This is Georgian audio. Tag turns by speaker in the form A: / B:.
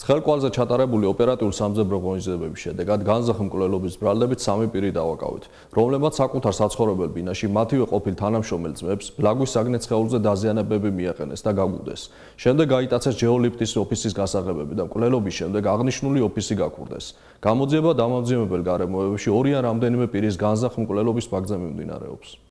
A: ხელკვალზე ჩატარებული ოპერატიული სამძებრო ღონისძიებების შედეგად განზრახ მკვლელობის ბრალდებით 3 პირი დავაკავით, რომლებმაც საკუთარ საცხოვრებელ ბინაში მათივე ყოფილ თანამშრომელ ძმებს ბლაგვის საგნე სხეულზე დაზიანებები მიაყენეს და გაგუდეს. შემდეგ გაიტაცეს ჯეოლიფტის ოფისის გასაღებები და მკვლელობის შემდეგ აღნიშნული ოფისი გაქურდეს. გამოძიება დამამძიმებელ გარემოებებში 2 ან რამდენიმე პირის განზრახ მკვლელობის ფაქტზე მიმდინარეობს.